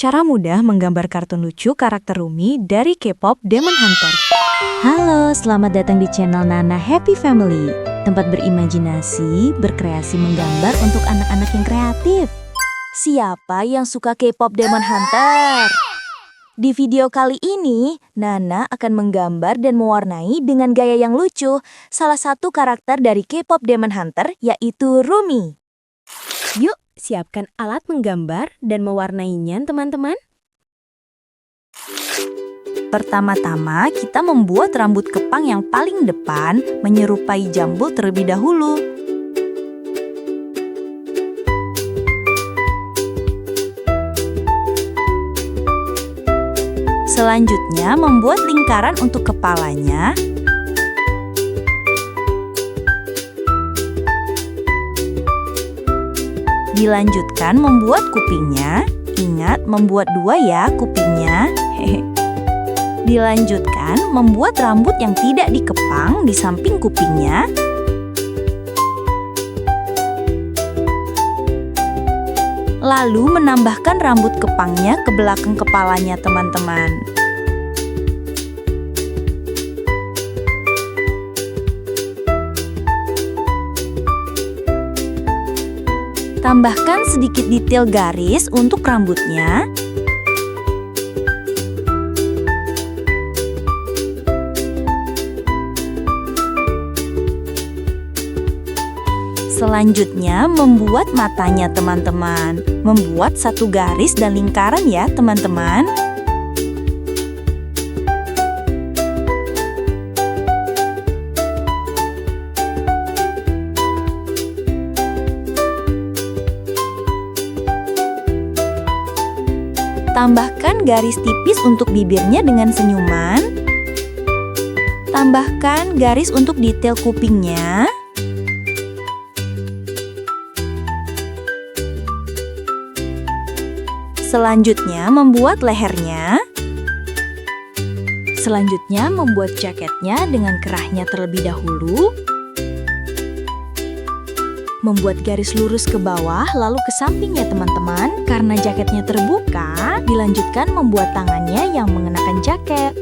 cara mudah menggambar kartun lucu karakter Rumi dari K-pop Demon Hunter. Halo, selamat datang di channel Nana Happy Family, tempat berimajinasi, berkreasi menggambar untuk anak-anak yang kreatif. Siapa yang suka K-pop Demon Hunter? Di video kali ini, Nana akan menggambar dan mewarnai dengan gaya yang lucu salah satu karakter dari K-pop Demon Hunter, yaitu Rumi. Yuk, siapkan alat menggambar dan mewarnainya, teman-teman. Pertama-tama, kita membuat rambut kepang yang paling depan menyerupai jambul terlebih dahulu. Selanjutnya, membuat lingkaran untuk kepalanya. Dilanjutkan membuat kupingnya. Ingat, membuat dua ya kupingnya. Dilanjutkan membuat rambut yang tidak dikepang di samping kupingnya. Lalu menambahkan rambut kepangnya ke belakang kepalanya, teman-teman. Tambahkan sedikit detail garis untuk rambutnya. Selanjutnya, membuat matanya, teman-teman. Membuat satu garis dan lingkaran ya, teman-teman. Tambahkan garis tipis untuk bibirnya dengan senyuman. Tambahkan garis untuk detail kupingnya. Selanjutnya, membuat lehernya. Selanjutnya, membuat jaketnya dengan kerahnya terlebih dahulu. Membuat garis lurus ke bawah, lalu ke samping ya teman-teman. Karena jaketnya terbuka, dilanjutkan membuat tangannya yang mengenakan jaket.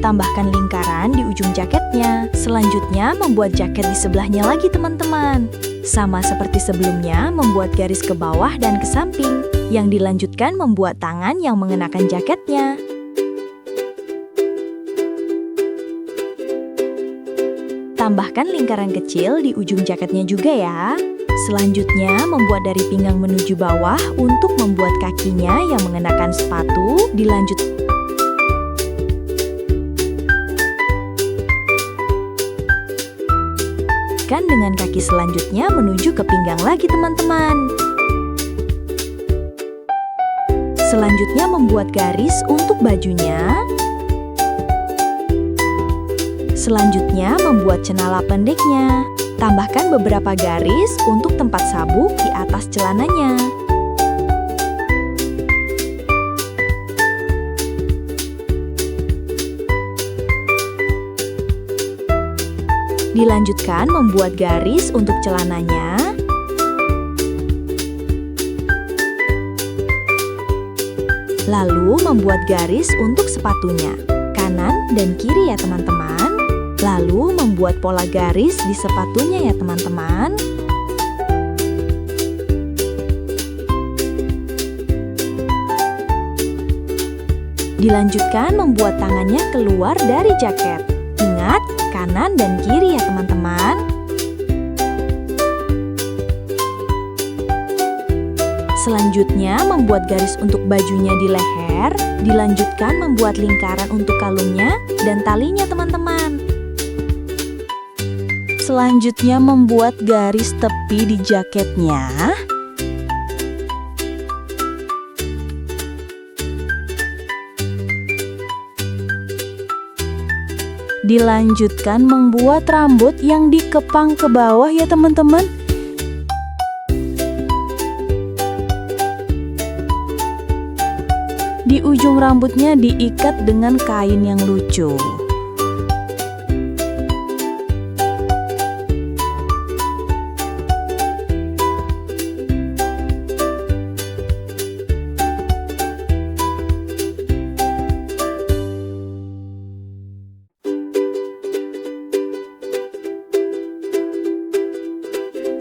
Tambahkan lingkaran di ujung jaketnya. Selanjutnya, membuat jaket di sebelahnya lagi, teman-teman. Sama seperti sebelumnya, membuat garis ke bawah dan ke samping. Yang dilanjutkan membuat tangan yang mengenakan jaketnya. Tambahkan lingkaran kecil di ujung jaketnya juga ya. Selanjutnya, membuat dari pinggang menuju bawah untuk membuat kakinya yang mengenakan sepatu. Dengan kaki selanjutnya menuju ke pinggang lagi, teman-teman. Selanjutnya membuat garis untuk bajunya. Selanjutnya membuat cenala pendeknya. Tambahkan beberapa garis untuk tempat sabuk di atas celananya. Dilanjutkan membuat garis untuk celananya. Lalu membuat garis untuk sepatunya, kanan dan kiri ya teman-teman. Lalu membuat pola garis di sepatunya ya teman-teman. Dilanjutkan membuat tangannya keluar dari jaket. Ingat, kanan dan kiri ya teman-teman. Selanjutnya membuat garis untuk bajunya di leher. Dilanjutkan membuat lingkaran untuk kalungnya dan talinya teman-teman. Selanjutnya membuat garis tepi di jaketnya. Dilanjutkan membuat rambut yang dikepang ke bawah ya teman-teman. Di ujung rambutnya diikat dengan kain yang lucu.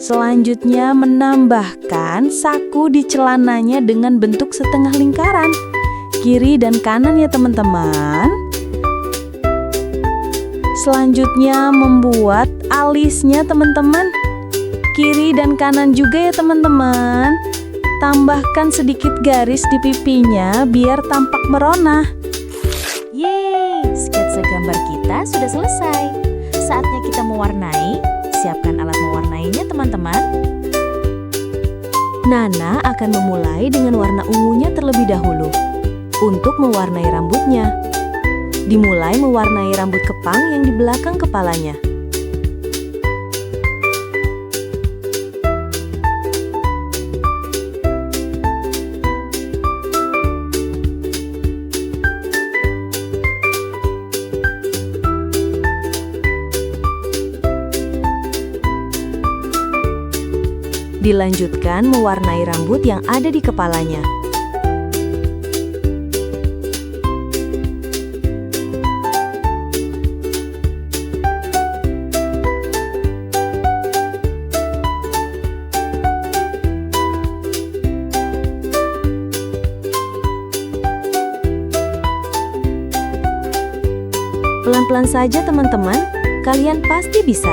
Selanjutnya menambahkan saku di celananya dengan bentuk setengah lingkaran, kiri dan kanan ya teman-teman. Selanjutnya membuat alisnya teman-teman, kiri dan kanan juga ya teman-teman. Tambahkan sedikit garis di pipinya biar tampak merona. Yeay, sketsa gambar kita sudah selesai. Saatnya kita mewarnai. Siapkan alat mewarnainya teman-teman. Nana akan memulai dengan warna ungunya terlebih dahulu untuk mewarnai rambutnya. Dimulai mewarnai rambut kepang yang di belakang kepalanya. Dilanjutkan mewarnai rambut yang ada di kepalanya. Pelan-pelan saja teman-teman, kalian pasti bisa.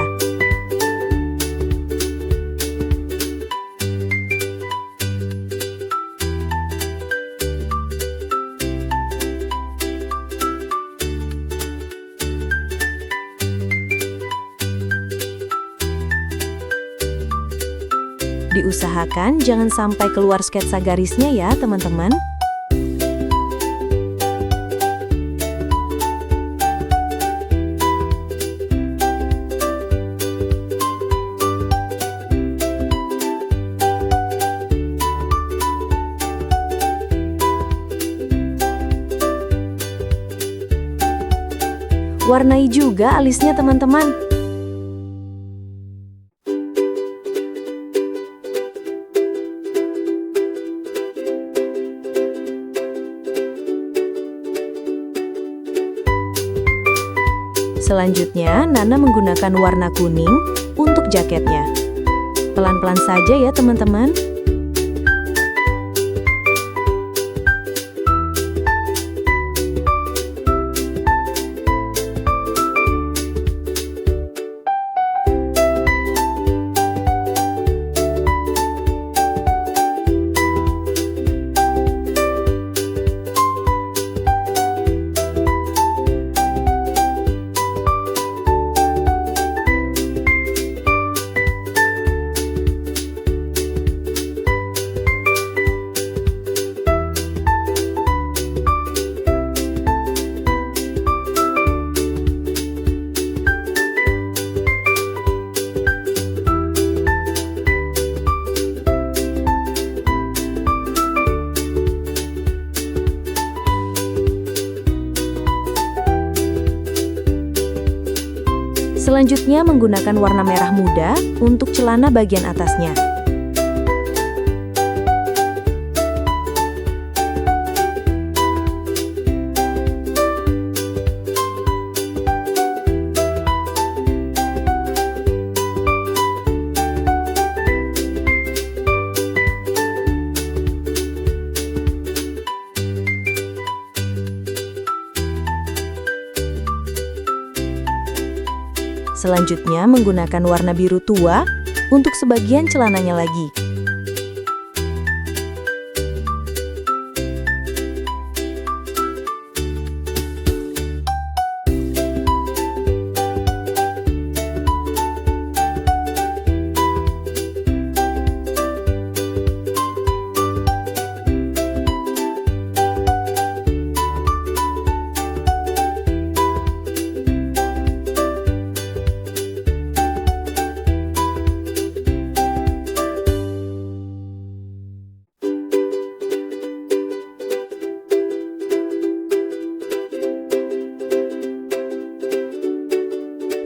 Diusahakan jangan sampai keluar sketsa garisnya ya teman-teman. Warnai juga alisnya teman-teman. Selanjutnya, Nana menggunakan warna kuning untuk jaketnya. Pelan-pelan saja ya teman-teman. Selanjutnya menggunakan warna merah muda untuk celana bagian atasnya. Selanjutnya menggunakan warna biru tua untuk sebagian celananya lagi.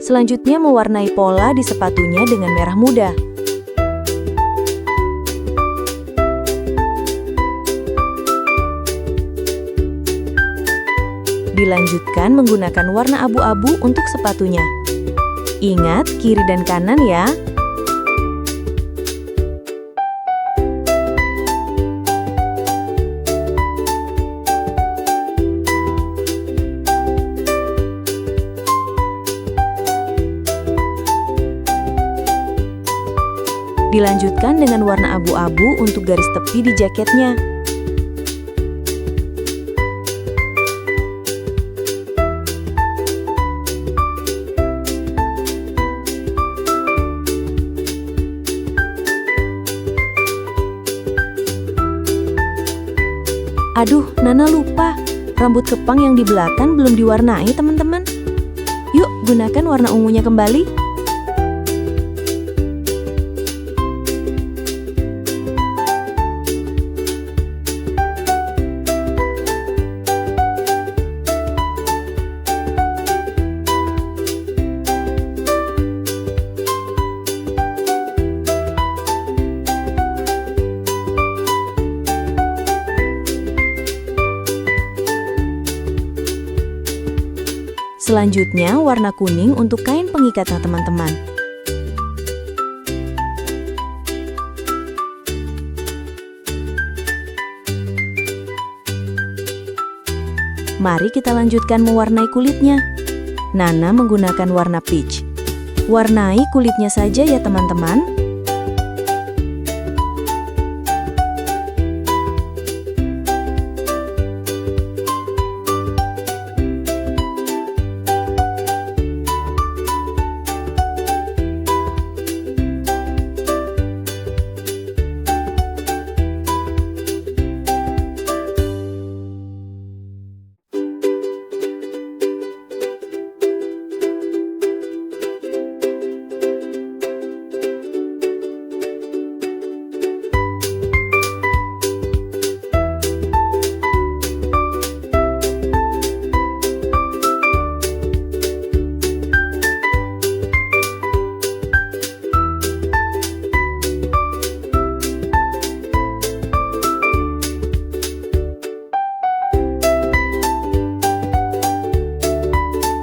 Selanjutnya mewarnai pola di sepatunya dengan merah muda. Dilanjutkan menggunakan warna abu-abu untuk sepatunya. Ingat kiri dan kanan ya. Dilanjutkan dengan warna abu-abu untuk garis tepi di jaketnya. Aduh, Nana lupa. Rambut kepang yang di belakang belum diwarnai, teman-teman. Yuk, gunakan warna ungunya kembali. Selanjutnya, warna kuning untuk kain pengikatnya, teman-teman. Mari kita lanjutkan mewarnai kulitnya. Nana menggunakan warna peach. Warnai kulitnya saja ya, teman-teman.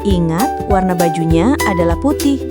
Ingat, warna bajunya adalah putih.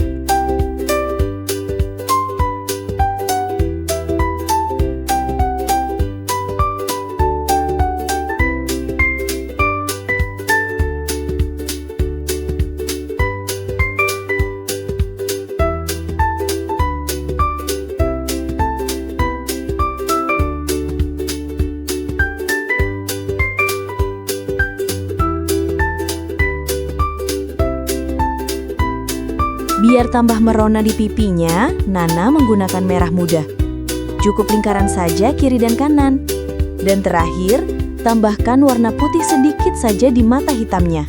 Biar tambah merona di pipinya, Nana menggunakan merah muda. Cukup lingkaran saja kiri dan kanan. Dan terakhir, tambahkan warna putih sedikit saja di mata hitamnya.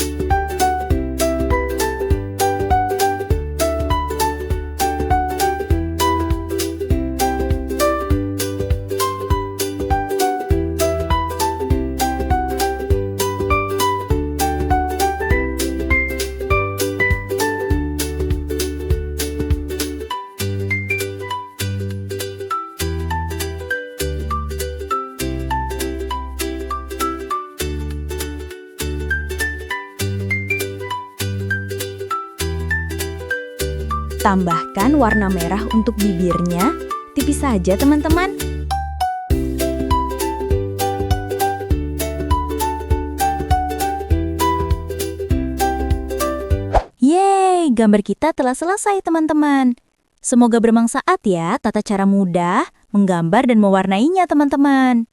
Tambahkan warna merah untuk bibirnya, tipis saja teman-teman. Yeay, gambar kita telah selesai teman-teman. Semoga bermanfaat ya tata cara mudah menggambar dan mewarnainya teman-teman.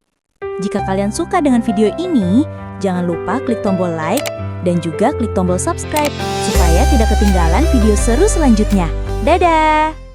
Jika kalian suka dengan video ini, jangan lupa klik tombol like dan juga klik tombol subscribe supaya tidak ketinggalan video seru selanjutnya. Dadah!